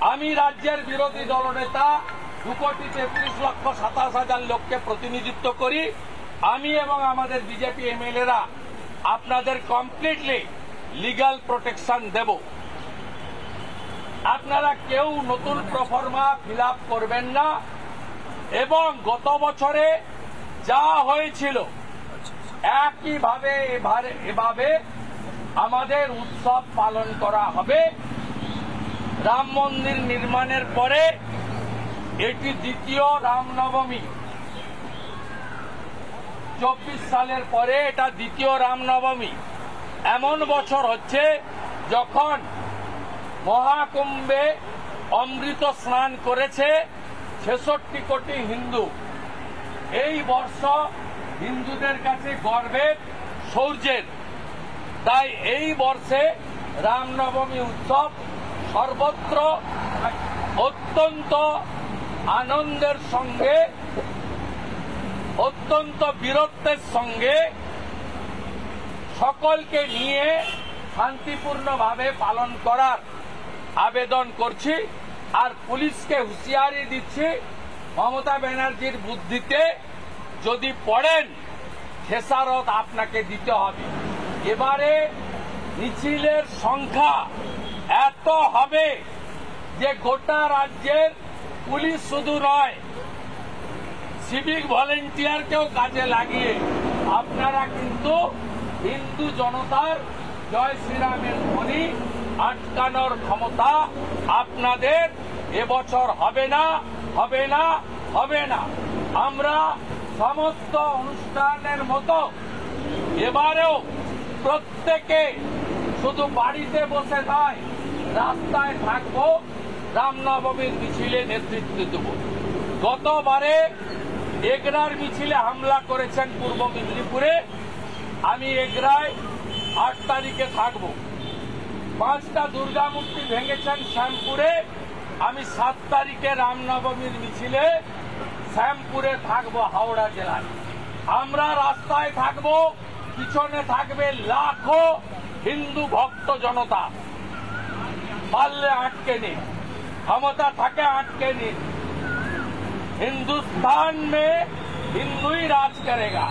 আমি রাজ্যের বিরোধী দলনেতা 2,33,27,000 লোককে প্রতিনিধিত্ব করি। আমি এবং আমাদের বিজেপি এমএলএরা আপনাদের কমপ্লিটলি লিগ্যাল প্রোটেকশন দেব। আপনারা কেউ নতুন প্রফর্মা ফিল আপ করবেন না এবং গত বছরে যা হয়েছিল একইভাবে এভাবে আমাদের উৎসব পালন করা হবে। রাম মন্দির নির্মাণের পরে এটি দ্বিতীয় রামনবমী, 24 সালের পরে এটা দ্বিতীয় রামনবমী। এমন বছর হচ্ছে যখন মহাকুম্ভে অমৃত স্নান করেছে 66 কোটি হিন্দু। এই বর্ষ হিন্দুদের কাছে গর্বের, শৌর্যের। তাই এই বর্ষে রামনবমী উৎসব সর্বত্র অত্যন্ত আনন্দের সঙ্গে, অত্যন্ত বীরত্বের সঙ্গে সকলকে নিয়ে শান্তিপূর্ণভাবে পালন করার আবেদন করছি। আর পুলিশকে হুঁশিয়ারি দিচ্ছি, মমতা ব্যানার্জির বুদ্ধিতে যদি পড়েন খেসারত আপনাকে দিতে হবে। এবারে মিছিলের সংখ্যা এত হবে যে গোটা রাজ্যের পুলিশ শুধু নয়, সিভিক ভলেন্টিয়ারকেও কাজে লাগিয়ে আপনারা কিন্তু হিন্দু জনতার জয় শ্রীরামের ধ্বনি আটকানোর ক্ষমতা আপনাদের এবছর হবে না, হবে না, হবে না। আমরা সমস্ত অনুষ্ঠানের মতো এবারেও প্রত্যেকে শুধু বাড়িতে বসে নয়, রাস্তায় থাকবো, রামনবমীর মিছিলে নেতৃত্ব দেব। গতবারে এগরার মিছিলে হামলা করেছেন পূর্ব মেদিনীপুরে, আমি এগরায় 8 তারিখে থাকব। 5টা দুর্গা মূর্তি ভেঙেছেন শ্যামপুরে, আমি 7 তারিখে রামনবমীর মিছিলে শ্যামপুরে থাকব, হাওড়া জেলায়। আমরা রাস্তায় থাকব, পিছনে থাকবে লাখো হিন্দু ভক্ত জনতা। পারলে আটকে নিন, ক্ষমতা থাকে আটকে নিন। हिंदुस्तान में हिंदू ही राज करेगा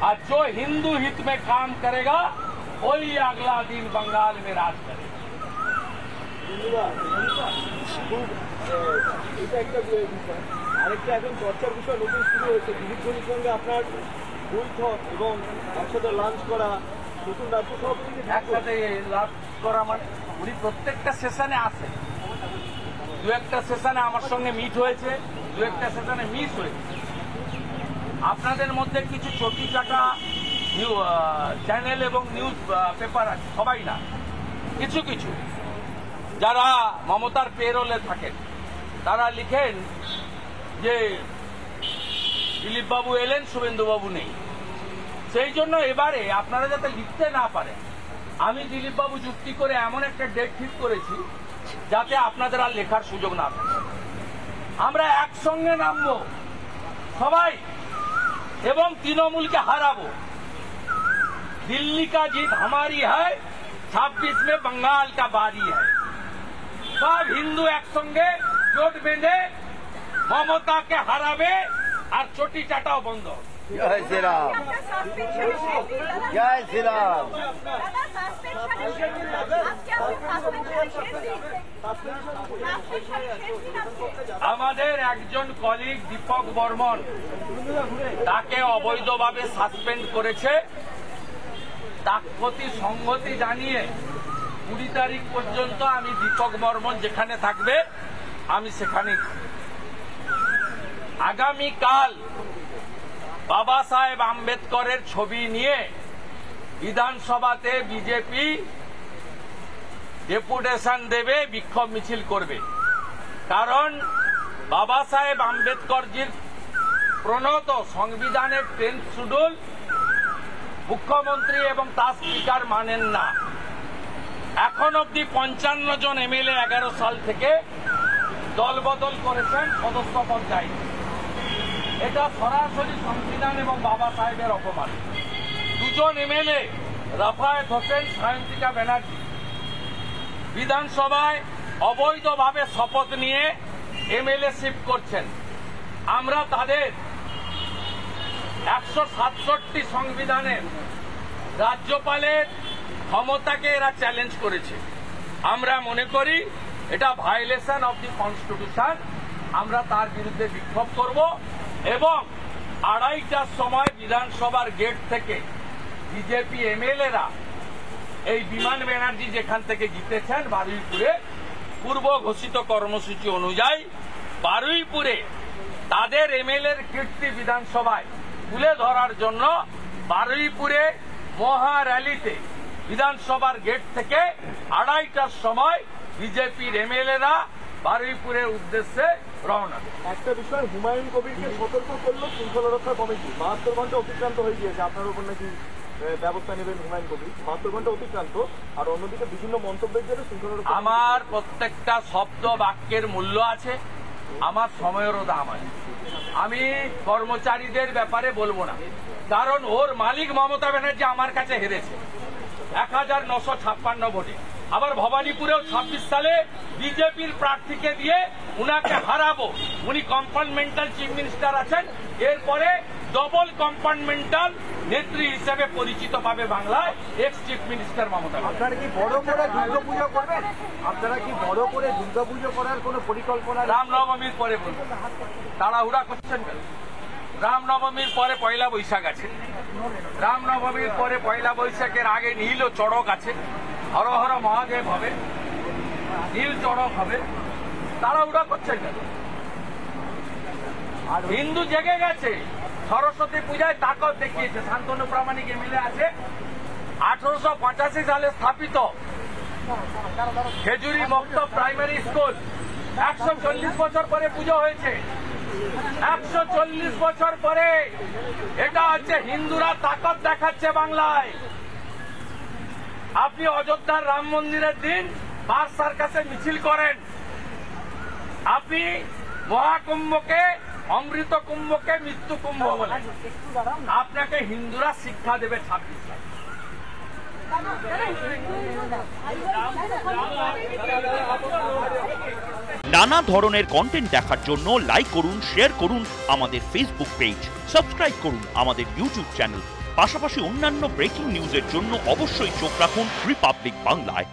और जो हिंदू हित में काम करेगा वही अगला दिन बंगाल में राज करेगा। আরেকটা এখন চর্চার বিষয় নতুন শুরু হয়েছে, দিলীপ ঘোষের সঙ্গে আপনার বৈঠক এবং একসাথে লাঞ্চ করা, নতুন রাজ্য সভাপতিকে একসাথে লাঞ্চ করা মানে উনি প্রত্যেকটা সেশনে আসেন। 2-1টা সেশনে আমার সঙ্গে মিট হয়েছে, 2-1টা সেশনে মিস হয়েছে। আপনাদের মধ্যে কিছু চটি চাটা চ্যানেল এবং নিউজ পেপার আছে, সবাই না, কিছু কিছু যারা মমতার পেরোলে থাকেন তারা লিখেন যে দিলীপ বাবু এলেন, শুভেন্দু বাবু নেই। সেই জন্য এবারে আপনারা যাতে লিখতে না পারেন, আমি দিলীপ বাবু যুক্তি করে এমন একটা ডেট ঠিক করেছি যাতে আপনাদের আর লেখার সুযোগ না থাকে। আমরা একসঙ্গে নামবো সবাই এবং তৃণমূলকে হারাবো। दिल्ली का जीत हमारी है, 26 में बंगाल का बारी है। सब हिंदू একসঙ্গে জোট বেঁধে মমতাকে হারাবে আর চটি চাটাও বন্ধ। জয় শ্রীরাম, জয় শ্রীরাম। আমাদের একজন কলিগ দীপক বর্মন, তাকে অবৈধভাবে সাসপেন্ড করেছে। তার প্রতি সংহতি জানিয়ে 20 তারিখ পর্যন্ত আমি দীপক বর্মন যেখানে থাকবে আমি সেখানেই থাকব। আগামীকাল বাবা সাহেব আম্বেদকরের ছবি নিয়ে বিধানসভাতে বিজেপি ডেপুটেশন দেবে, বিক্ষোভ মিছিল করবে। কারণ বাবা সাহেব আম্বেদকরজির প্রণত সংবিধানের 10th শিডিউল মুখ্যমন্ত্রী এবং তার স্পিকার মানেন না। এখন অব্দি 55 জন এমএলএ 11 সাল থেকে দলবদল করেছেন, সদস্য পদ যায়নি। এটা সরাসরি সংবিধান এবং বাবা সাহেবের অপমান। 2 জন এমএলএ রাফায়েত হোসেন, সায়ন্তিকা ব্যানার্জি, বিধানসভায় অবৈধভাবে শপথ নিয়ে এমএলএ শিফট করছেন। আমরা তাদের 167 সংবিধানের রাজ্যপালের ক্ষমতাকে এরা চ্যালেঞ্জ করেছে। আমরা মনে করি এটা ভায়োলেশন অফ দি কনস্টিটিউশন। আমরা তার বিরুদ্ধে বিক্ষোভ করব এবং 2:30টার সময় বিধানসভার গেট থেকে বিজেপি এমএলএরা এই বিমান ব্যানার্জি যেখান থেকে জিতেছেন বারুইপুরে পূর্ব ঘোষিত কর্মসূচি অনুযায়ী বারুইপুরে তাদের এমএলএর কীর্তি বিধানসভায় তুলে ধরার জন্য বারুইপুরে মহা র্যালিতে বিধানসভার গেট থেকে 2:30টার সময় বিজেপির এমএলএরা বারুইপুরের উদ্দেশ্যে রওনা। একটা বিষয়, হুমায়ুন কবিরকে সতর্ক করলো শৃঙ্খলা রক্ষা কমিটি। 72 ঘন্টা অতিক্রান্ত হয়ে গিয়েছে, আপনার উপর নাকি ব্যবস্থা নেবেন হুমায়ুন কবির। 72 ঘন্টা অতিক্রান্ত, আর অন্যদিকে বিভিন্ন মন্তব্যের জন্য শৃঙ্খলা রক্ষা। আমার প্রত্যেকটা শব্দ বাক্যের মূল্য আছে, আমার সময়েরও দাম আছে। আমি কর্মচারীদের ব্যাপারে বলবো না, কারণ ওর মালিক মমতা ব্যানার্জি আমার কাছে হেরেছে 1956 ভোটে। আবার ভবানীপুরেও 26 সালে বিজেপির প্রার্থীকে দিয়ে উনাকে হারাবো। উনি কম্পার্টমেন্টাল চিফ মিনিস্টার আছেন, এরপরে ডবল কম্পার্টমেন্টাল নেত্রী হিসেবে পরিচিত পাবে বাংলায় এক্স চিফ মিনিস্টার মমতা। আপনারা কি বড় করে দুর্গাপুজো করবেন? আপনারা কি বড় করে দুর্গাপুজো করার কোনো পরিকল্পনা? রামনবমীর পরে বলবো, তাড়াহুড়া করছেন কেন? রামনবমীর পরে পয়লা বৈশাখ আছে, রামনবমীর পরে পয়লা বৈশাখের আগে নীল ও চড়ক আছে, হর হর মহাদেব হবে, নীল চড়ক হবে, তাড়াহুড়া করছেন কেন? আর হিন্দু জেগে গেছে, সরস্বতী পূজায় তাকত দেখিয়েছে। শান্তনু প্রামাণিক এমএলএ আছে, 1885 সালে স্থাপিত খেজুরি মক্ত প্রাইমারি স্কুল 140 বছর পরে পুজো হয়েছে। 140 বছর পরে এটা হচ্ছে হিন্দুরা তাকত দেখাচ্ছে বাংলায়। আপনি অযোধ্যার রাম মন্দিরের দিন পার্ক সার্কাসে মিছিল করেন, আপনি মহাকুম্ভকে অমৃত কুম্ভকে মৃত্যু কুম্ভ বলেন। আপনাকে হিন্দুরা শিক্ষা দেবে 26 সালে। নানা ধরনের কন্টেন্ট দেখার জন্য লাইক করুন, শেয়ার করুন আমাদের ফেসবুক পেজ, সাবস্ক্রাইব করুন আমাদের ইউটিউব চ্যানেল। পাশাপাশি অন্যান্য ব্রেকিং নিউজের জন্য অবশ্যই চোখ রাখুন রিপাবলিক বাংলায়।